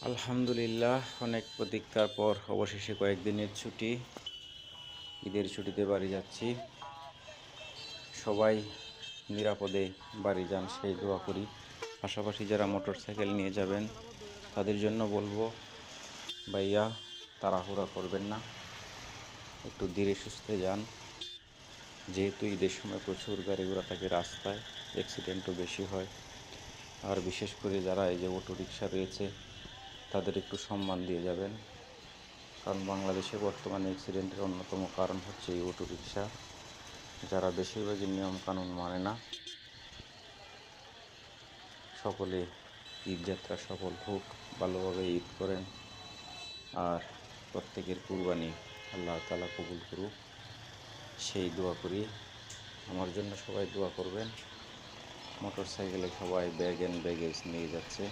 আলহামদুলিল্লাহ, অনেক প্রতীক্ষার পর অবশেষে কয়েকদিনের ছুটি, ঈদের ছুটিতে বাড়ি যাচ্ছি। সবাই নিরাপদে বাড়ি যান সেই দোয়া করি। পাশাপাশি যারা মোটরসাইকেল নিয়ে যাবেন তাদের জন্য বলবো, ভাইয়া তাড়াহুড়া করবেন না, একটু ধীরে সুস্থে যান। যেহেতু ঈদের সময় প্রচুর গাড়ি ঘোড়া থাকে রাস্তায়, অ্যাক্সিডেন্টও বেশি হয়। আর বিশেষ করে যারা এই যে অটো রিকশা রয়েছে তাদের একটু সম্মান দিয়ে যাবেন, কারণ বাংলাদেশে বর্তমানে অ্যাক্সিডেন্টের অন্যতম কারণ হচ্ছে এই অটো রিকশা, যারা বেশিরভাগই নিয়মকানুন মানে না। সকলে ঈদযাত্রা সফল হোক, ভালোভাবে ঈদ করেন, আর প্রত্যেকের কুরবানি আল্লাহ তাআলা কবুল করুক, সেই দোয়া করি। আমার জন্য সবাই দোয়া করবেন। মোটর সাইকেলে সবাই ব্যাগ অ্যান্ড ব্যাগেজ নিয়ে যাচ্ছে।